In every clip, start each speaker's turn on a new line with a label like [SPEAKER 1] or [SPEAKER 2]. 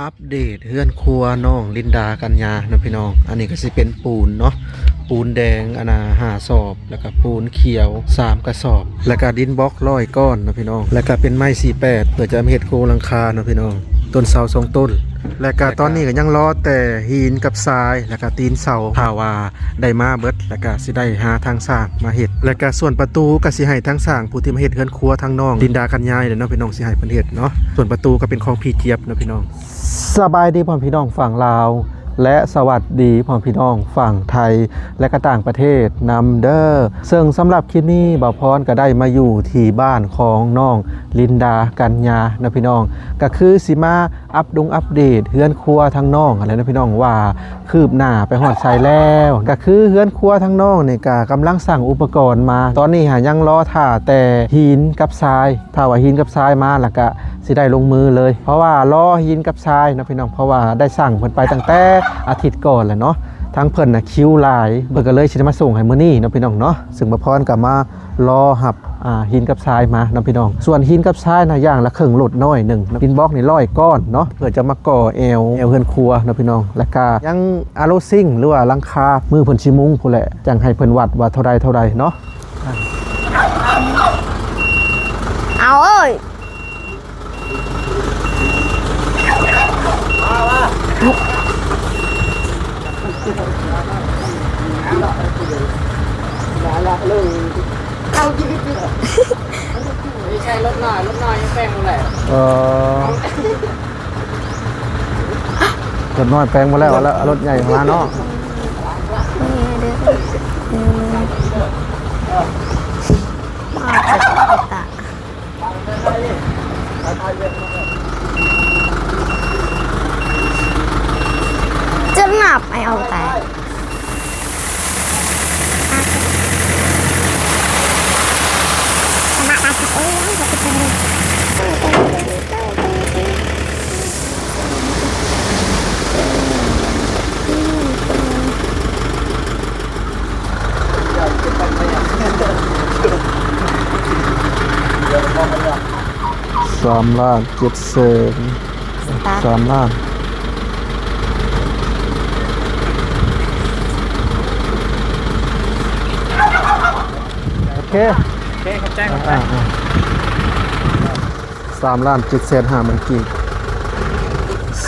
[SPEAKER 1] อัปเดตเฮือนครัวน้องลินดากัญญาเนาะพี่น้องอันนี้ก็สิเป็นปูนเนาะปูนแดงอนา5 สอบแล้วก็ปูนเขียว3 กระสอบแล้วก็ดินบล็อก100 ก้อนเนาะพี่น้องแล้วก็เป็นไม้48เพื่อจะมาเฮ็ดโครงหลังคาเนาะพี่น้องต้นเสา2 ต้นแล้วก็ตอนนี้ก็ยังรอแต่หินกับทรายแล้วก็ตีนเสาถ้าว่าได้มาเบิดแล้วก็สิได้หาทางสร้างมาเฮ็ดแล้วก็ส่วนประตูก็สิให้ทางสร้างผู้ที่มาเฮ็ดเฮือนครัวทางน้องลินดากัญญาเนาะพี่น้องสิให้เพิ่นเฮ็ดเนาะส่วนประตูก็เป็นของพี่เจี๊ยบเนาะพี่น้องสบายดีพ่อพี่น้องฝั่งลาวและสวัสดีพ่อพี่น้องฝั่งไทยและก็ต่างประเทศนำเด้อซึ่งสำหรับคลิปนี้บ่าวพรก็ได้มาอยู่ที่บ้านของน้องลินดากัญญานะพี่น้องก็คือสิมาอัปเดตเฮือนครัวทางน้องอะไรนะพี่น้องว่าคืบหน้าไปฮอดไสแล้วก็คือเฮือนครัวทางน้องนี่ก็กำลังสั่งอุปกรณ์มาตอนนี้ยังรอท่าแต่หินกับทรายถ้าว่าหินกับทรายมาแล้วก็สิได้ลงมือเลยเพราะว่ารอหินกับทรายนะพี่น้องเพราะว่าได้สั่งเพิ่นไปตั้งแต่อาทิตย์ก่อนแหละเนาะทั้งเพิ่นน่ะคิวหลายเพิ่นก็เลยสิได้มาส่งให้มื้อนี้เนาะพี่น้องเนาะซึ่งบ่พรก็มารอหับหินกับทรายมาเนาะพี่น้องส่วนหินกับทรายนะอย่างละครึ่งโหลดน้อยหนึ่งดินบล็อกนี่100 ก้อนเนาะเพื่อจะมาก่อแอวเฮือนครัวเนาะพี่น้องแล้วก็ยังอะโลซิ่งหรือว่าหลังคามือเพิ่นสิมุงพุ่นแหละจังให้เพิ่นวัดว่าเท่าใดเนาะ
[SPEAKER 2] เอาเอ้ย
[SPEAKER 3] เอาจีบไม่ใช่รถหน่อยยังแป้งหมดแหละ
[SPEAKER 1] รถน้อยแปลงมาแล้วแล้วรถใหญ่มาเนาะ
[SPEAKER 2] จะหนับไอเอาแต่
[SPEAKER 1] 3 ล้าน7 แสน3 ล้านโอเค
[SPEAKER 3] ขอบใจ
[SPEAKER 1] 3 ล้าน7 แสน5 มันกี่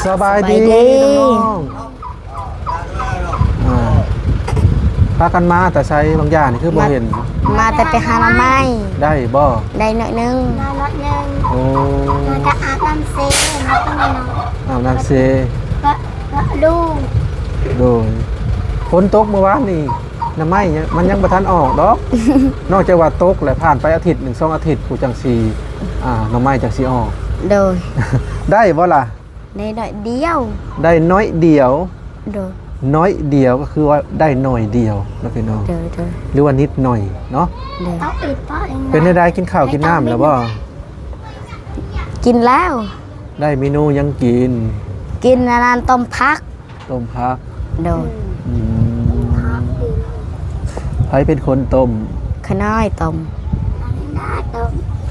[SPEAKER 1] สบายดีน้องพากันมาแต่ใช้บางอย่างนี่คือบ่เห็น
[SPEAKER 2] มาแต่ไปหาหน่อไม้
[SPEAKER 1] ได้บ่
[SPEAKER 2] ได้หน่อยนึง
[SPEAKER 1] โอ้
[SPEAKER 2] ก็อาบน้ำเซแล้วก็นอน
[SPEAKER 1] อาบน้ำเซ
[SPEAKER 2] ก็ดู
[SPEAKER 1] โดยฝนตกเมื่อวานนี่น้ำไม้เนี่ยมันยังบ่ทันออกดอก นอกจากว่าตกแล้วผ่านไปอาทิตย์1 2 อาทิตย์ผู้จังสีน้ำไม้จังสีออก
[SPEAKER 2] โดย
[SPEAKER 1] ได้บ่ล่ะ
[SPEAKER 2] ได้หน่อยเดียว
[SPEAKER 1] ได้น้อยเดียว
[SPEAKER 2] โดย
[SPEAKER 1] น้อยเดียวก็คือว่าได้หน่อยเดียวนะพี่น้องหรือว่านิดหน่อยเนาะเป็นได้กินข้าวกินน้ำแล้วบ่
[SPEAKER 2] กินแล้ว
[SPEAKER 1] ได้เมนูยังกิ
[SPEAKER 2] นนานต้มพักโดย
[SPEAKER 1] ใครเป็นคนต้ม
[SPEAKER 2] ขน้อยต้ม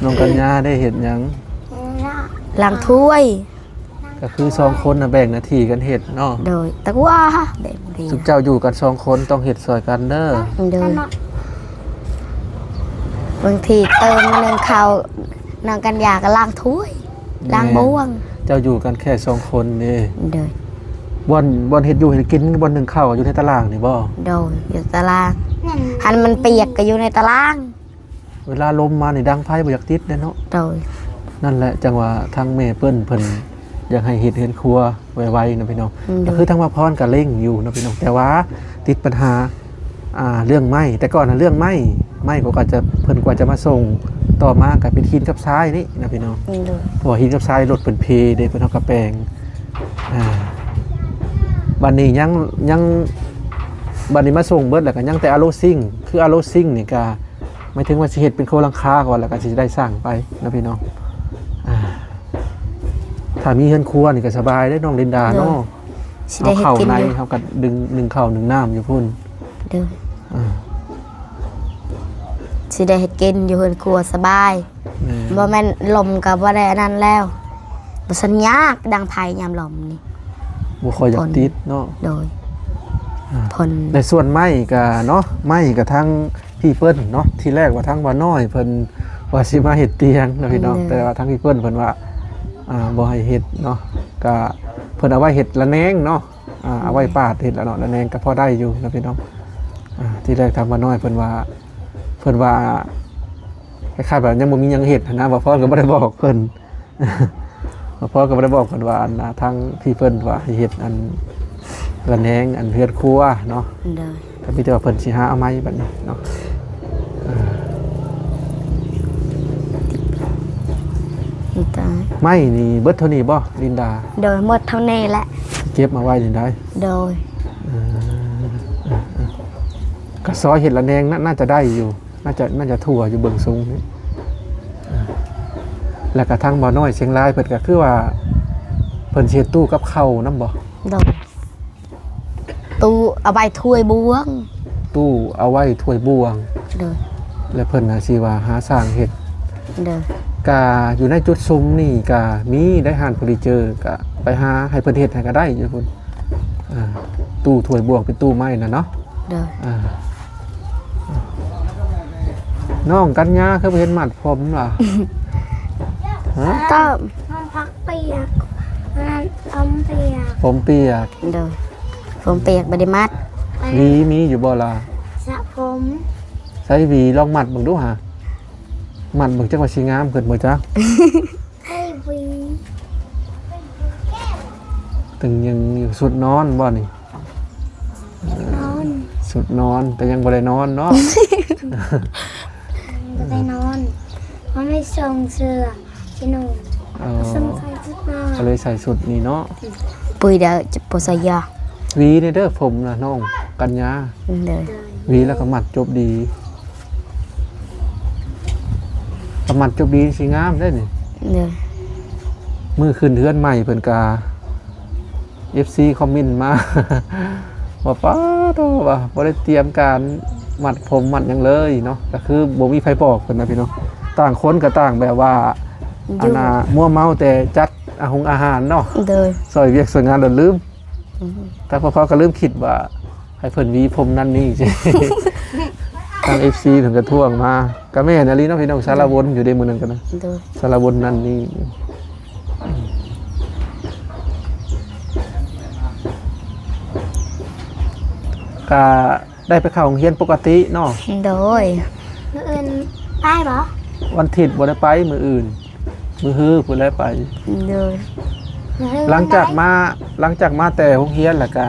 [SPEAKER 1] น้องกัญญาได้เห็นยัง
[SPEAKER 2] ล้างถ้วย
[SPEAKER 1] ก็คือ2 คนนะแบ่งหน้าที่กันเห็ดเนาะ
[SPEAKER 2] โดยตะว่าเด็กดี
[SPEAKER 1] สุขเจ้าอยู่กัน2 คนต้องเห็ดซอยกันเด้อ
[SPEAKER 2] โดยบางทีเติมนึงข้าวนางกันยาก็ล้างถ้วยล้างบ้วง
[SPEAKER 1] เจ้าอยู่กันแค่2 คนนี่
[SPEAKER 2] โดย
[SPEAKER 1] บ่เห็ดอยู่เห็ดกินบ่1ข้าวอยู่ในตารางนี่บ่
[SPEAKER 2] โดยอยู่ตารางหันมันเปียกก็อยู่ในตาราง
[SPEAKER 1] เวลาลมมานี่ดังไฟบ่อยากติดเนาะ
[SPEAKER 2] โดย
[SPEAKER 1] นั่นแหละจังว่าทางแม่เพิ่นอยากให้เฮ็ดเฮือนครัวไวๆนะพี่น้องก็คือทั้งว่าพรก็เร่งอยู่นะพี่น้องแต่ว่าติดปัญหาเรื่องไม้แต่ก่อนน่ะเรื่องไม้ก็จะเพิ่นกว่าจะมาส่งต่อมาก็เป็นหินกับทรายนี่นะพี่น้องเพราะหินกับทรายรถเพิ่นเพเด้เพิ่นเอากระแปลงบัดนี้ยังบัดนี้มาส่งเบิดแล้วก็ยังแต่อะโลซิ่งคืออะโลซิ่งนี่ก็หมายถึงว่าสิเฮ็ดเป็นโครงหลังคาก่อนแล้วก็สิได้สร้างไปนะพี่น้องถ้ามีเฮือนครัวนี่ก็สบายได้น้องลินดาเนาะเอาเข้าในเขาก็ดึงเข้า1 น้ำอยู่พุ่น
[SPEAKER 2] เด้อสิได้เฮ็ดกินอยู่เฮือนครัวสบายบ่แม่นลมก็บ่ได้นั่นแล้ว บ่สัญญากดังไผยามลมนี่
[SPEAKER 1] บ่ค่อยอยากติดเนาะ
[SPEAKER 2] โดยผล
[SPEAKER 1] ในส่วนไม้ก็เนาะไม้ก็ทั้งพี่เพิ่นเนาะที่แรกว่าทั้งว่าน้อยเพิ่นว่าสิมาเฮ็ดเตียงเนาะพี่น้องแต่ว่าทั้งพี่เพิ่นเพิ่นว่าบ่ให้เฮ็ดเนาะก็เพิ่นเอาไว้เฮ็ดละแนงเนาะเอาไว้ปาดเฮ็ดละเนาะละแนงก็พอได้อยู่นะพี่น้องที่แรกทำว่าน้อยเพิ่นว่าคล้ายๆแบบยังบ่มีหยังเฮ็ดนะบ่พอก็บ่ได้บอกเพิ่น บ่พอก็บ่ได้บอกเพิ่นว่าทางพี่เพิ่นว่าให้เฮ็ดอันละแนงอันเฮือนครัวเนาะ
[SPEAKER 2] โดย
[SPEAKER 1] ก็มีแต่ว่าเพิ่นสิหาเอาไม้บัดนี้เนาะ
[SPEAKER 2] นี่ตาย
[SPEAKER 1] ไม้นี่เบิดเท่านี้บ่ลินดา
[SPEAKER 2] โดยหมดเท่านี้แหละ
[SPEAKER 1] เก็บมาไว้นี่ได้
[SPEAKER 2] โดย
[SPEAKER 1] กระซอยเห็ดละแนงน่าจะได้อยู่น่าจะทั่วอยู่เบิ่งสูงนี่แล้วก็ทางบ่อน้อยเชียงรายเพิ่นก็คือว่าเพิ่นสิเฮ็ดตู้กับข้าวนำบ่
[SPEAKER 2] โดยตู้เอาใบถ้วยบวง
[SPEAKER 1] ตู้เอาไว้ถ้วยบวง
[SPEAKER 2] โดย
[SPEAKER 1] แล้วเพิ่นน่ะสิว่าหาสร้างเฮ็ด
[SPEAKER 2] โดย
[SPEAKER 1] กะอยู่ในจุดซุ้มนี่กะมีได้หานเฟอร์นิเจอร์กะไปหาให้เพิ่นเฮ็ดให้ก็ได้อยู่พุ่นตู้ถ้วยบวงเป็นตู้ไม้น่ะเนาะ
[SPEAKER 2] โดย
[SPEAKER 1] น้องกัญญาคือบ่เห็นมัดผมล่ะ ฮะ
[SPEAKER 2] ต้อม
[SPEAKER 3] ห้องพักเปียกนั่นอมเปียก
[SPEAKER 1] ผมเปียก
[SPEAKER 2] โดยผมเปียกบ่ได้มัด
[SPEAKER 1] หวีมีอยู่บ่ล่ะ
[SPEAKER 3] สระผม
[SPEAKER 1] ใช้หวีลองมัดเบิ่งดูหามัดเบิ่งจังว่าสิงามขึ้นบ่จ๊ะ
[SPEAKER 3] ให้วี
[SPEAKER 1] ตึงยังอยู่สุดนอนบ่นี่
[SPEAKER 3] นอน
[SPEAKER 1] สุดนอนแต่ยังบ่ได้นอนเนาะ
[SPEAKER 3] ก็ได้นอนมันไม่ทรงเสื้อชิโน่
[SPEAKER 1] เออ
[SPEAKER 3] ทรงใส่ชุดนอน
[SPEAKER 1] ก็เลยใส่สุดนี่เนาะ
[SPEAKER 2] ปุยเด้อจะบ่ใส่ยา
[SPEAKER 1] หวีนี่เด้อผมน่ะน้องกัญญา
[SPEAKER 2] โดย
[SPEAKER 1] หวีแล้วก็มัดจบดีก็มัดจบดีสิงามได้นี่
[SPEAKER 2] โดย
[SPEAKER 1] มือขึ้นเฮือนใหม่เพิ่นกา FC คอมเมนต์มา ว่าป้าโตว่าบ่ได้เตรียมการมัดผมมัดหยังเลยเนาะก็คือบ่มีไผบอกเพิ่นนะพี่น้องต่างคนก็ต่างแบบว่าอันน่ะมั่วเมาแต่จัดอาหารเนาะ
[SPEAKER 2] โดย
[SPEAKER 1] ซอยเวียกสวยงานโดนลืมแต่พอก็ลืมคิดว่าให้เพิ่นหวีผมนั่นนี่สิ ทาง FC ถึงกระท่วงมาก็แม่นอลีเนาะพี่น้องสารวนอยู่ในมื้อนั้นกันนะ
[SPEAKER 2] โดย
[SPEAKER 1] สารวนนั่นนี่ก็ได้ไปเข้าโรงเรียนปกติเนาะ
[SPEAKER 2] โดย
[SPEAKER 3] มืออื่นได้ปะ
[SPEAKER 1] วันอาทิตย์บ่ได้ไปมื้ออื่นมื้อฮื้อพุ่นได้ไป
[SPEAKER 2] โดย
[SPEAKER 1] หลังจากมาแต่โรงเรียนแล้วก็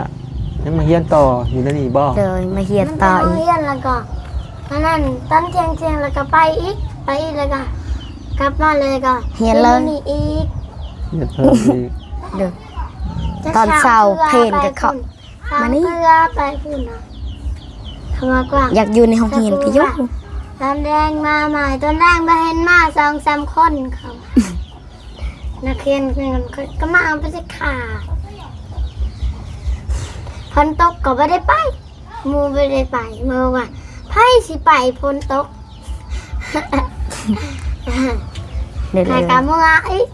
[SPEAKER 1] ยังมาเรียนต่ออยู่ในนี่บ่
[SPEAKER 2] โดยมาเฮียนต่ออีก
[SPEAKER 3] เรียนแล้วก็นั่นตอนเที่ยงแล้วก็ไปอีกแล้วก็กลับมาเลยก็
[SPEAKER 2] เฮียนเลย
[SPEAKER 3] นี่อีก
[SPEAKER 1] เรียนเพิ่มอีก
[SPEAKER 2] โดย ตอนเช้าเพลนก็เข้ามานี่
[SPEAKER 3] เพื่อไปพุ่นนะขมากว่า
[SPEAKER 2] อยากอยู่ในห้องเรียนก็อยู่
[SPEAKER 3] ตอนแดงมาใหม่ตอนแดงมาเห็นมา2-3 คนเขานักเรียนก็มาเอาไปสิขาฝนตกก็ไม่ได้ไปหมูไม่ได้ไปเมื่อว่าไพ่สิไปฝนตก
[SPEAKER 2] เดี๋ยว
[SPEAKER 3] ใครกำมืออีก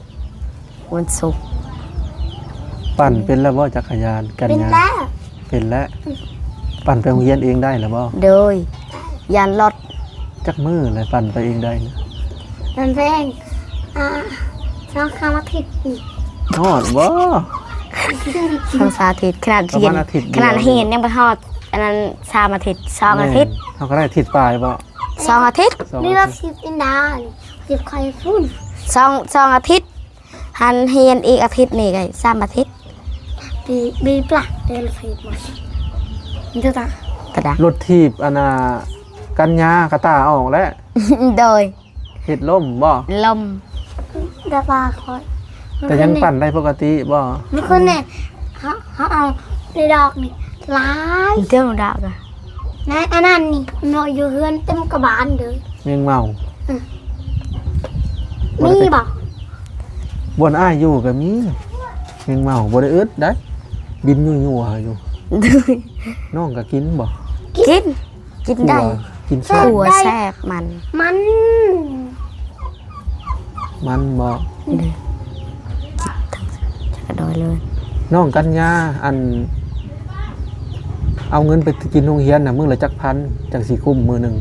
[SPEAKER 2] วันศุกร์
[SPEAKER 1] ปั่นเป็นแล้วบ่จักรยานกัน
[SPEAKER 3] เป็น
[SPEAKER 1] ยา
[SPEAKER 3] แล้ว
[SPEAKER 1] เป็นแล้วปั่นไปโรงเรียนเองได้แล้วบ่
[SPEAKER 2] โดยยานรถ
[SPEAKER 1] จักมือเลยปั่นไปเองได้นะ
[SPEAKER 3] นั่นเพลง2 คำอาทิตย์นี่
[SPEAKER 1] ฮอดบ่
[SPEAKER 2] ทางสาธิตขนาด
[SPEAKER 1] ประ
[SPEAKER 2] เรีย
[SPEAKER 1] มาน ณอาทิตย์เดียว
[SPEAKER 2] ขนาดเรียนยังไปทอดอันนั้นสามอาทิตย์สองอาทิตย์
[SPEAKER 1] เฮาก็ได้อาทิตย์ปลายบ่
[SPEAKER 2] สองอาทิตย์
[SPEAKER 1] สอง
[SPEAKER 3] นี่
[SPEAKER 1] อา
[SPEAKER 3] เรา
[SPEAKER 1] ทิตย์
[SPEAKER 3] สิบอินดาสิบใครฟุ้น
[SPEAKER 2] สองอาทิตย์หันเรียนอีกอาทิตย์นี่ไงสามอาทิตย์
[SPEAKER 3] บีปลักเดินฟีดหมดนี่ตัวตาก
[SPEAKER 2] ระดาษ
[SPEAKER 1] รถถีบอันน่ะกันยากระตาออกแล้ว
[SPEAKER 2] โดย
[SPEAKER 1] เฮ็ดล่มบ่
[SPEAKER 2] ลม
[SPEAKER 3] ดาบาคอย
[SPEAKER 1] แต่ยังปั่นได้ปกติบ่
[SPEAKER 3] มีคนเนี่ยเขาเอาในดอกนี่หลาย
[SPEAKER 2] เรื่องดาวกัน
[SPEAKER 3] นะอันนั้นนี่นอนอยู่เฮือนเต็มกระบาลเลย
[SPEAKER 1] เมียงเมา
[SPEAKER 3] มีบอก
[SPEAKER 1] บ่นอ้ายอยู่ก็มีเมียงเมาบ่ได้อึดได้บินยั่วๆอยู่
[SPEAKER 2] โดย
[SPEAKER 1] น้องก็กินบ่
[SPEAKER 2] กินได้
[SPEAKER 1] กินแซ่บ
[SPEAKER 2] ตัวแซ่บมัน
[SPEAKER 3] มัน
[SPEAKER 1] มันบ่
[SPEAKER 2] โดย ก็โดยเลย
[SPEAKER 1] น้องกัญญาอันเอาเงินไปกินโรงเรียนน่ะมื้อละจักพันจังสิคุ้มมื้อหนึง
[SPEAKER 3] 3,000 2,000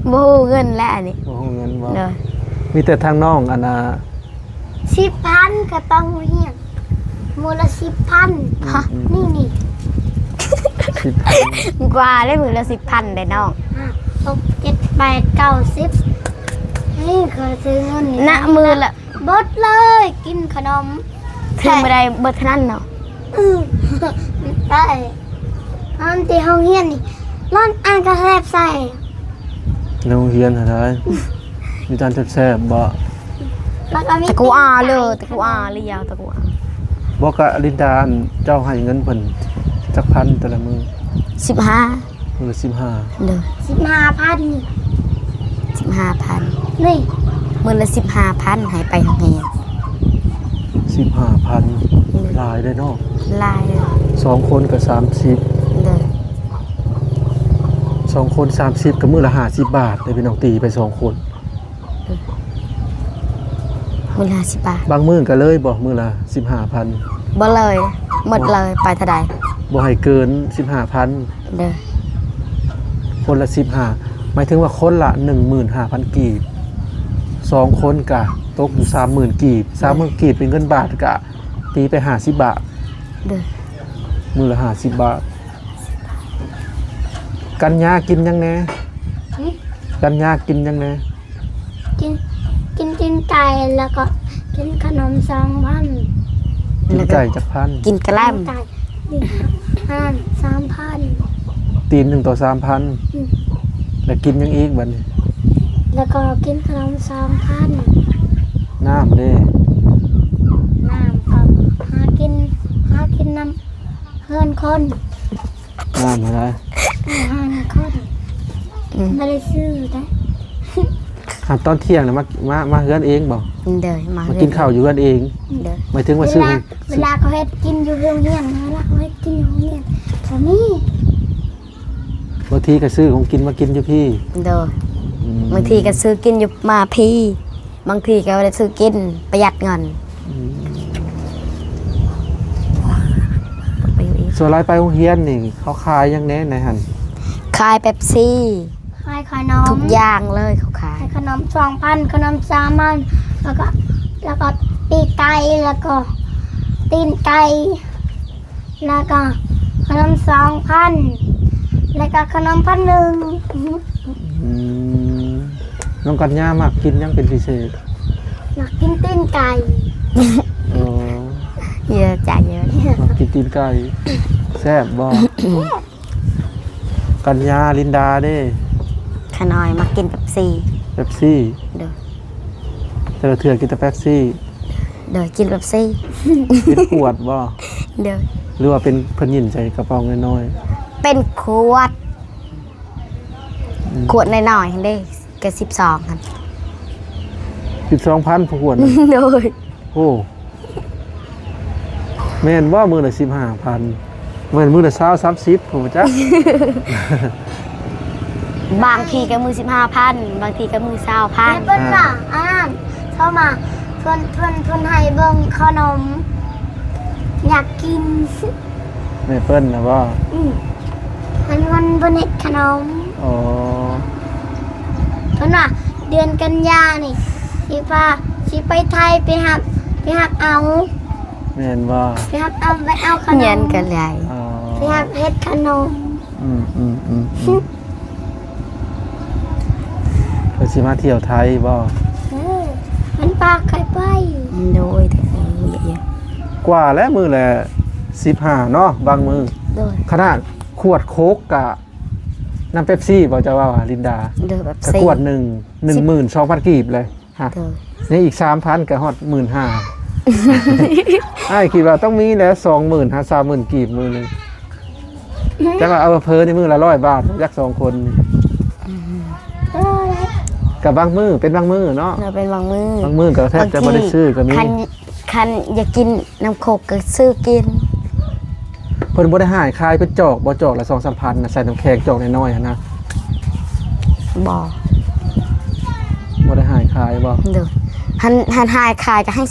[SPEAKER 3] 6,000
[SPEAKER 2] บ่ฮู้เงินแล้วอันนี้
[SPEAKER 1] บ่ฮู้เงินบ่
[SPEAKER 2] เลย
[SPEAKER 1] มีแต่ทางน้องอันน่ะ
[SPEAKER 3] 10,000ก็ต้องเรียนมูลละ10,000ฮะนี่
[SPEAKER 1] 10,000
[SPEAKER 2] กว่าได้มื้อละ10,000ได้น้อง
[SPEAKER 3] 6 7 8 9 10นี่ก็ซื้อเงิน
[SPEAKER 2] ณมือละ
[SPEAKER 3] เบดเลยกินขนม
[SPEAKER 2] ถึงบ่ได้เบิดเท่านั้นเนาะ
[SPEAKER 3] ได้อันที่ห้องเรียนนี่ร้อนอันกระแทบใส่
[SPEAKER 1] โรงเรียนหาได้มีจานแซ่บๆบ่
[SPEAKER 3] แล้วก็มี
[SPEAKER 2] ตะกูอาเลยตะกูอาเลยยาวตะกูอา
[SPEAKER 1] บ่กะลินดาอันเจ้าให้เงินเพิ่นจักพันแต่ละมื้อ
[SPEAKER 2] 15
[SPEAKER 1] มื้อละ15
[SPEAKER 2] เลย
[SPEAKER 3] 15,000
[SPEAKER 2] 15,000
[SPEAKER 3] นี่
[SPEAKER 2] มื้อละ15,000ให้ไปโรงเรียน
[SPEAKER 1] 15,000หลายได้เนาะ
[SPEAKER 2] ลายเลย
[SPEAKER 1] 2คนก็30
[SPEAKER 2] เลย
[SPEAKER 1] 2คน30ก็มื้อละ50 บาทได้พี่น้องตีไป2คน
[SPEAKER 2] มื้อละ10 บาท
[SPEAKER 1] บางมื้อก็เลยบ่มื้อละ15,000
[SPEAKER 2] บ่เลยหมดเลยไปเท่าใด
[SPEAKER 1] บ่ให้เกิน 15,000
[SPEAKER 2] เด้อ
[SPEAKER 1] คนละ15หมายถึงว่าคนละ 15,000 กีบ2คนก็ตกอยู่ 30,000 กีบ 30,000 กีบเป็นเงินบาทก็ตีไป50 บาท
[SPEAKER 2] เด้อ
[SPEAKER 1] มื้อละ50 บาท กันยากินยังแหน่กันยากินยังแหน่
[SPEAKER 3] กินไก่แล้วก็กินขนม2,000
[SPEAKER 1] กินไก่จักพัน
[SPEAKER 2] กินกระแลม
[SPEAKER 3] ไก่นี่3,000
[SPEAKER 1] ตีน1ต่อ 3,000 แล้วกินยังอีกบัดนี้
[SPEAKER 3] แล้วก็กินขนม2,000
[SPEAKER 1] น้ำเด้
[SPEAKER 3] น้ำก็หากินน้ำเพื่อนคน
[SPEAKER 1] น้ำอะไร
[SPEAKER 3] 5คนไม่ได้ซื้อได้
[SPEAKER 1] ตอนเที่ยงน่ะมาเฮือนเองบ่
[SPEAKER 2] เด้อมา
[SPEAKER 1] มากินข้าวอยู่เฮือนเอง
[SPEAKER 2] เด้อ
[SPEAKER 1] หมายถึงว่าซื้อให้
[SPEAKER 3] เวลาเขาเฮ็ดกินอยู่โรงเรียนเวลาเขาเฮ็ดกินอยู่โรงเรียนแต่นี่
[SPEAKER 1] บางทีก็ซื้อของกินมากินอยู่พี่
[SPEAKER 2] เด้อ บางทีก็ซื้อกินอยู่มาพี่บางทีก็ไม่ได้ซื้อกินประหยัดเงินไปอยู่อีก
[SPEAKER 1] ส่วนรายไปโรงเรียนนี่เขาขายยังแน่ในหัน
[SPEAKER 2] ขายเป๊ปซี่
[SPEAKER 3] ขายขนม
[SPEAKER 2] ทุกอย่างเลยเขาขาย
[SPEAKER 3] ขายขนม2,000ขนม3,000แล้วก็ปีกไก่แล้วก็ตีนไก่แล้วก็ขนม2,000แล้วก็ขนม1,000
[SPEAKER 1] น้องกัญญามากกินยังเป็นพิเศษ
[SPEAKER 3] อยากกินตีนไก่
[SPEAKER 1] อ๋อ
[SPEAKER 2] เยอะจ่ายเยอะ
[SPEAKER 1] มากินตีนไก่แซ่บบ่กัญญาลินดาเด้
[SPEAKER 2] ขนอยมากินเป๊ปซี่
[SPEAKER 1] เป๊ปซี่
[SPEAKER 2] เด้อ
[SPEAKER 1] แต่ละเถื่อกินแต่เป๊ปซี่
[SPEAKER 2] เด้อกินเป๊ปซี่
[SPEAKER 1] เป็นขวดบ่
[SPEAKER 2] เด้อ
[SPEAKER 1] หรือว่าเป็นเพิ่นหยินใจกระเป๋าน้อย
[SPEAKER 2] เป็นขวดขวดน้อยๆเด้ก็12ครับ
[SPEAKER 1] ๆ 12,000ผู้ขวดน่ะ
[SPEAKER 2] โดย
[SPEAKER 1] โอ้แม่นว่ามื้อละ15,000แม่นมื้อละ20 30ผมจัก
[SPEAKER 2] บางทีก็มือ15,000บางทีก็มือ
[SPEAKER 3] แม่
[SPEAKER 2] 20,000
[SPEAKER 3] เปิ้ลว่าเข้ามาเพิ่นให้เบิ่งขนม อยากกิน
[SPEAKER 1] แม่เปิ้ลนะว่า
[SPEAKER 3] มันเพิ่นเฮ็ดขนม
[SPEAKER 1] อ๋อ
[SPEAKER 3] เพิ่นว่าเดือนกันยานี่สิไปไทยไปหักเอา
[SPEAKER 1] แม่นว่า
[SPEAKER 3] ไปเอาขน
[SPEAKER 2] เงิน
[SPEAKER 3] ม
[SPEAKER 2] กันใหญ่
[SPEAKER 1] อ๋อ
[SPEAKER 3] ไปหักเฮ็ดขนม
[SPEAKER 1] เพิ่นสิมาเที่ยวไทยบ่
[SPEAKER 3] มันปากใครไป
[SPEAKER 2] โดยแต่เยอะ
[SPEAKER 1] กว่าแล้วมื้อละ15เนาะบางมื้อ
[SPEAKER 2] ๆโดย
[SPEAKER 1] ขนาดขวดโค้กกะน้ำเป๊ปซี่บ่จะว่าลินดา
[SPEAKER 2] โดยแบบ
[SPEAKER 1] แต่ขวดหนึ่ง 12,000 กีบเลยฮะ
[SPEAKER 2] โดย
[SPEAKER 1] นี่อีก 3,000ก็ฮอด 15,000 อ้ายคิดว่าต้องมีแล้ว 20,000 หา 30,000 กีบมื้อนึงจังว่าเอาเพิ่นนี่มื้อละ100 บาทจัก2คนนี่กับบางมื้อเป็นบางมื้อเนาะ
[SPEAKER 2] เราเป็นบางมือบ
[SPEAKER 1] างมื้อก็แทบจะบ่ได้ซื้อก็มี
[SPEAKER 2] คันอยากกินน้ำโคกก็ซื้อกิน
[SPEAKER 1] เพิ่นบ่ได้หายคายเป็นจอกบ่จอกละ 2-3 พันน่ะใส่น้ำแข็งจอกน้อยๆหั่นนะ
[SPEAKER 2] บ่
[SPEAKER 1] ได้หายขายบ่
[SPEAKER 2] โดยหันหายขายก็ให้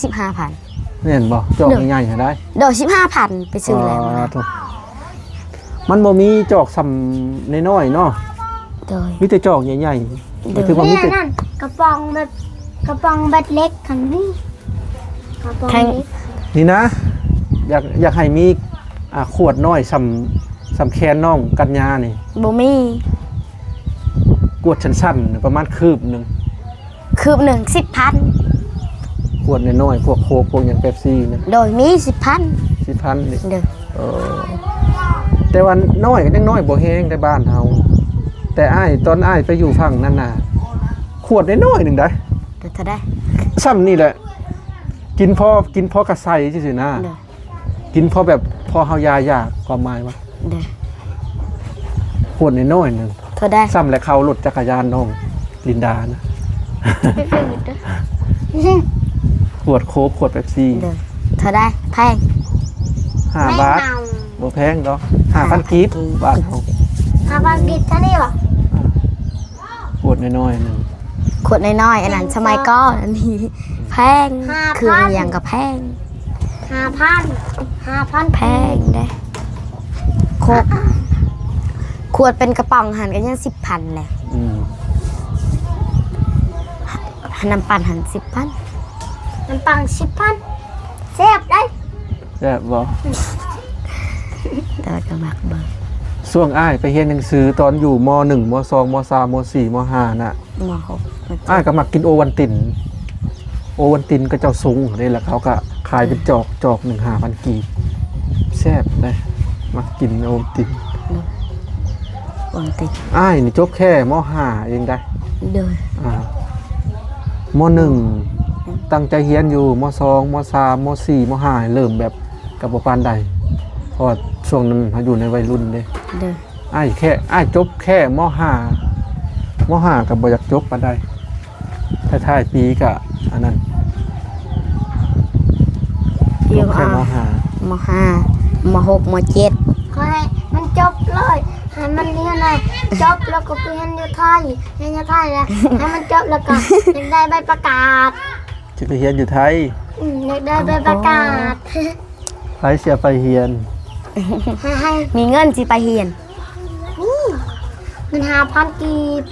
[SPEAKER 2] 15,000
[SPEAKER 1] แม่นบ่จอกใหญ่ๆให้ได้
[SPEAKER 2] โดย15,000ไปซื้อแล้วนะ
[SPEAKER 1] โถ่มันบ่มีจอกซ้ำน้อยๆเนาะ
[SPEAKER 2] โดย
[SPEAKER 1] มีแต่จอกใหญ่ๆก็คือว่ามี
[SPEAKER 3] เนี่ย
[SPEAKER 1] แต่
[SPEAKER 3] นั่นกระป๋องแบบเล็กคันนี้กระป๋องเล็ก
[SPEAKER 1] นี่นะ อยากให้มีขวดน้อยซ้ำแคนน้องกัญญานี่
[SPEAKER 2] บ่มี
[SPEAKER 1] กวดสั้นๆประมาณคืบหนึง
[SPEAKER 2] คืบหนึ่ง10,000
[SPEAKER 1] ขวดน้อยๆพวกโค้กพวกหยังเป๊ปซี่เนี่ย
[SPEAKER 2] โดยมี10,000
[SPEAKER 1] 10,000นี่
[SPEAKER 2] โดย
[SPEAKER 1] แต่ว่าน้อยก็ยังน้อยบ่แห้งในบ้านเฮาแต่ตอนอ้ายไปอยู่ฝั่งนั้นน่ะขวดน้อยๆหนึงได้
[SPEAKER 2] โดยเท่าได้
[SPEAKER 1] ซ้ำนี่แหละ กินพอกระใสซื่อๆนะ
[SPEAKER 2] โดย
[SPEAKER 1] กินพอแบบพอเฮายาอยากความหมายว่า
[SPEAKER 2] โดย
[SPEAKER 1] ขวดน้อยๆหนึง
[SPEAKER 2] เท่าได้
[SPEAKER 1] ซ้ำและเขารถจักรยานน้องลินดานะ
[SPEAKER 3] ไปฝึกด้วย
[SPEAKER 1] ขวดโค้กขวดเป๊ปซี่
[SPEAKER 2] โดยเท่าได้แพง
[SPEAKER 1] 5 บาท
[SPEAKER 3] ไม่เมา
[SPEAKER 1] บ่แพงดอก5,000กีบบาทเฮา
[SPEAKER 3] อาบางกิดท่านี่หรอ
[SPEAKER 1] ขวดน้อยๆหนึง
[SPEAKER 2] ขวดน้อยๆอันนั้นสมัยก่อนอันนี้แพงคืออย่างกับแพง
[SPEAKER 3] 5,000
[SPEAKER 2] แพงได้โคกขวดเป็นกระป๋องหันกันยัง10,000เลย
[SPEAKER 1] อืม
[SPEAKER 2] น้ำปั่นหัน10,000
[SPEAKER 3] น้ำปัง10,000แซ่บได้
[SPEAKER 1] แซ่บบ่
[SPEAKER 2] แต่ว่าก็มักเบิ่ง
[SPEAKER 1] ช่วงอ้ายไปเรียนหนังสือตอนอยู่ม.1 ม.2 ม.3 ม.4 ม5น่ะ
[SPEAKER 2] ม.6
[SPEAKER 1] อ้ายก็มักกินโอวัลติน โอวัลตินก็เจ้าซุงนี่แหละเขาก็ขายเป็นจอก1 5,000 กีบแซ่บเลยมักกินโอวัลติน
[SPEAKER 2] วงติด
[SPEAKER 1] อ้ายนี่จบแค่ม.5 เองได้
[SPEAKER 2] โดย
[SPEAKER 1] ม.1 ตั้งใจเรียนอยู่ม.2 ม.3 ม.4 ม.5 เริ่มแบบกับบ่ปานใดเพราะช่วงนั้นเขาอยู่ในวัยรุ่นเด้
[SPEAKER 2] โดย
[SPEAKER 1] อ้ายจบแค่ม.5 ก็บ่อยากจบปานใดท้ายๆปีก็อันนั้นจบแค่ม.5
[SPEAKER 2] ม.5 ม.6 ม.7
[SPEAKER 3] ขอให้มันจบเลยให้มันเรียนเลยจบแล้วก็ไปเรียนอยู่ไทยแล้วให้มันจบแล้วก็ยังได้ใบประกาศ
[SPEAKER 1] จะไปเรียนอยู่ไทย
[SPEAKER 3] อยากได้ใบประกาศ
[SPEAKER 1] ไทยเสียไปเรียน
[SPEAKER 3] ให้
[SPEAKER 2] มีเงินสิไปเฮียน
[SPEAKER 3] มัน5,000 กีบ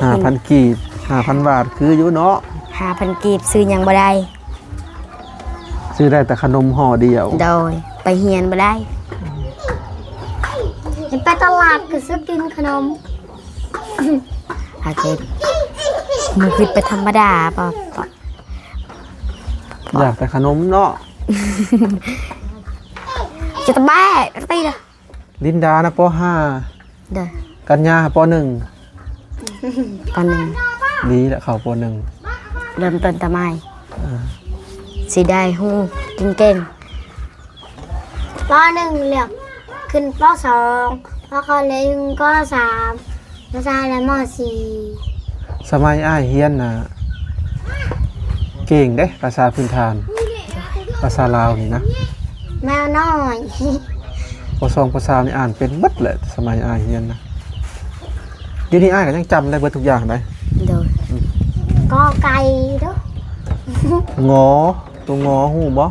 [SPEAKER 1] 5,000 กีบ 5,000 บาทคืออยู่เนาะ
[SPEAKER 2] 5,000 กีบซื้อหยังบ่ได้
[SPEAKER 1] ซื้อได้แต่ขนมห่อเดียว
[SPEAKER 2] โดยไปเฮียนบ่ได้
[SPEAKER 3] เห็นไปตลาดก็ซื้อกินขนม
[SPEAKER 2] อาเกตมือคิดไปธรรมดาป่ะ
[SPEAKER 1] อยากแต่ขนมเนาะ
[SPEAKER 2] จะตะแบ้ตีเลย
[SPEAKER 1] ลินดานะป
[SPEAKER 2] เด้อ
[SPEAKER 1] .5 กัญญาป .1
[SPEAKER 2] ตอนหนึ่ง
[SPEAKER 1] ดีแหละเขาป .1
[SPEAKER 2] เริ่มต้นตะไม้สิได้ฮู้กินเก่ง
[SPEAKER 3] ป .1 เหลือกขึ้นป .2 ปเขาเลยนก็3ม.3และม .4
[SPEAKER 1] สมัยอ้ายเฮียนน่ะเก่งเด้ภาษาพื้นฐาน ภาษาลาวนี่นะ
[SPEAKER 3] แมวน้อย
[SPEAKER 1] ป .2 ป .3 นี่อ่านเป็นเบิดแหละสมัยอ้ายเฮียนนะเดี๋ยวนี้อ้ายก็ยังจำได้เบิดทุกอย่างได้
[SPEAKER 2] โดย
[SPEAKER 3] ก็ไก่เด้อง
[SPEAKER 1] อตัวงอฮู้บ่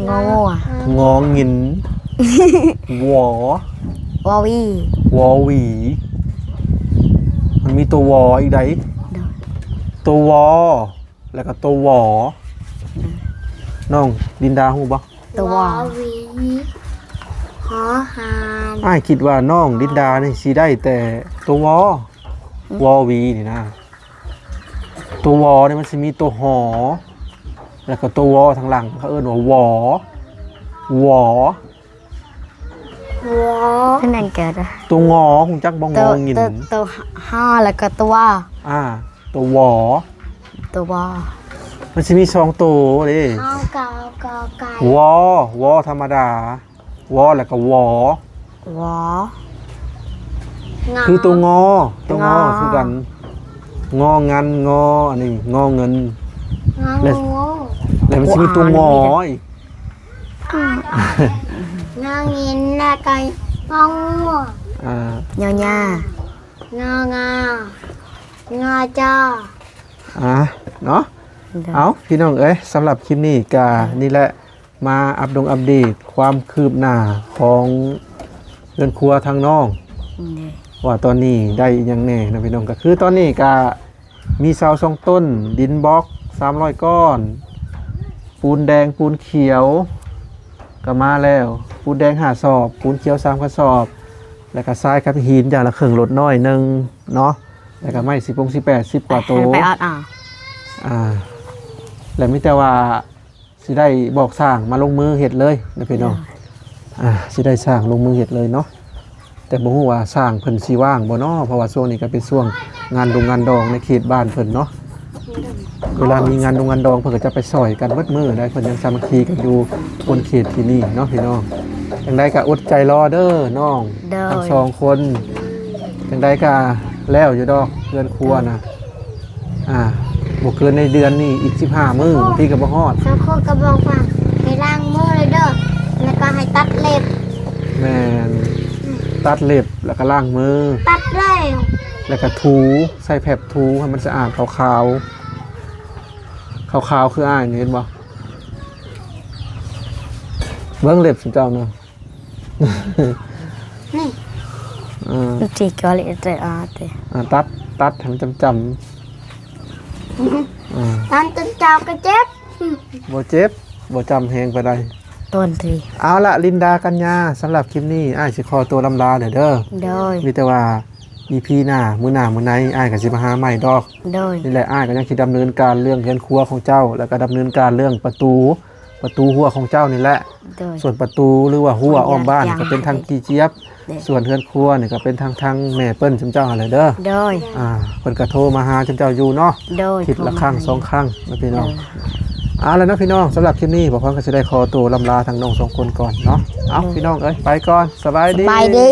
[SPEAKER 2] งอ
[SPEAKER 1] งองินหวอ
[SPEAKER 2] วอวี
[SPEAKER 1] วอหวี มันมีตัววออีกได
[SPEAKER 2] โดย
[SPEAKER 1] ตัววอ แล้วก็ตัววอน้องดินดาฮู้บ่
[SPEAKER 2] ตัววอ
[SPEAKER 3] หวีหอหาน
[SPEAKER 1] อ้ายคิดว่าน้องดินดานี่สิได้แต่ตัววอ วอหวีนี่นะ ตัววอนี่มันสิมีตัวหอ แล้วก็ตัววอทางหลังเขาเอิ้นว่าวอ วอ
[SPEAKER 3] หัว
[SPEAKER 2] นั่นนั่นเกิดอะ
[SPEAKER 1] ตัวงอคงจักบ่ง
[SPEAKER 2] ตัว
[SPEAKER 1] องิน
[SPEAKER 2] ตัวห้าแล้วก็ตัว
[SPEAKER 1] ตัววอ
[SPEAKER 2] ตัววอ
[SPEAKER 1] มันสิมี2ตัวเด้
[SPEAKER 3] เอาเก่าไก่
[SPEAKER 1] วอธรรมดา วอแล้วก็วอ
[SPEAKER 2] วอ
[SPEAKER 1] คือตัวงอ ตัวงอ
[SPEAKER 2] งอ
[SPEAKER 1] คือกัน งองันงออันนี้งอเงิน
[SPEAKER 3] งา
[SPEAKER 1] แล้ว
[SPEAKER 3] งู
[SPEAKER 1] แล้วมันสิมีตัวงออีก
[SPEAKER 3] งาเงินแล้วก็งองู
[SPEAKER 1] อ่า
[SPEAKER 2] ญาญา
[SPEAKER 3] งางา งาจ้า
[SPEAKER 1] เนาะเอาพี่น้องเอ้ยสำหรับคลิปนี้กานี่แหละมาอัปเดตความคืบหน้าของเรือนครัวทางน้องว่าตอนนี้ได้ยังแน่นะพี่น้องก็คือตอนนี้ก็มีเสา2 ต้นดินบล็อก300 ก้อนปูนแดงปูนเขียวก็มาแล้วปูนแดง5 สอบปูนเขียว3 กระสอบแล้วก็ทรายกับหินอย่างละครึ่งรถน้อยนึงเนาะแล้วก็ไม้10 กว่าโต
[SPEAKER 2] ไปเอา
[SPEAKER 1] แล้วมีแต่ว่าสิได้บอกสร้างมาลงมือเฮ็ดเลยนะพี่น้องสิได้สร้างลงมือเฮ็ดเลยเนาะแต่บ่ฮู้ว่าสร้างเพิ่นสิว่างบ่เนาะเพราะว่าช่วงนี้ก็เป็นช่วงงานงานดองในเขตบ้านเพิ่นเนาะเวลามีงานงานดองเพิ่นก็จะไปซอยกันเบิดมื้อได้เพิ่นยังสามัคคีกันอยู่บนเขตที่นี่เนาะพี่น้องจังได๋ก็อดใจรอเด้อน้องทั้ง2 คนจังได๋ก็แล้วอยู่ดอกเรือนครัวนะบ่เกินในเดือนนี้อีก15 มื้อบางทีก็บ่ฮอด
[SPEAKER 3] สังคมก็บอกว่าให้ล้างมือเลยเด้อแล้วก็ให้ตัดเล็บ
[SPEAKER 1] แม่นตัดเล็บแล้วก็ล้างมือ
[SPEAKER 3] ตัดเลย
[SPEAKER 1] แล้วก็ถูใส่แผบถูให้มันสะอาดขาวคืออ้ายนี่เห็นบ่เบิ่งเล็บสิเจ้าเนาะ
[SPEAKER 3] นี่
[SPEAKER 2] จีก็เลยจะ
[SPEAKER 1] ตัดให้มันจำ
[SPEAKER 3] ตอนจนเจ้าก็เจ็บ
[SPEAKER 1] บ่เจ็บบ่จำแฮงไปได้
[SPEAKER 2] ต้นที
[SPEAKER 1] เอาละลินดากัญญาสำหรับคลิปนี้อ้ายสิขอตัวลำลาเด้อ
[SPEAKER 2] โดย
[SPEAKER 1] มีแต่ว่า EP หน้ามื้อไหนอ้ายก็สิมาหาใหม่ดอก
[SPEAKER 2] โดย
[SPEAKER 1] นี่แหละอ้ายก็ยังสิดำเนินการเรื่องเรือนครัวของเจ้า แล้วก็ดำเนินการเรื่องประตูหัวของเจ้านี่แหละ
[SPEAKER 2] โดย
[SPEAKER 1] ส่วนประตูหรือว่าหัวอ้อมบ้าน
[SPEAKER 2] อย่าง
[SPEAKER 1] ก็เป็นทางกีเจี๊ยบ ส่วนเรือนครัวนี่ก็เป็นทางแม่เปิ้นจำเจ้าอะไรเด้อ
[SPEAKER 2] โดย
[SPEAKER 1] เพิ่นก็โทรมาหาจำเจ้าอยู่เนาะ
[SPEAKER 2] โดย
[SPEAKER 1] คิดละครั้ง2 ครั้งนะพี่น้องแล้วนะพี่น้องสำหรับคลิปนี้บ่พร้อมก็จะได้ขอตัวลำลาทางน้อง2 คนก่อนเนาะเอาพี่น้องเอ้ยไปก่อนสบายดี
[SPEAKER 2] ไปดี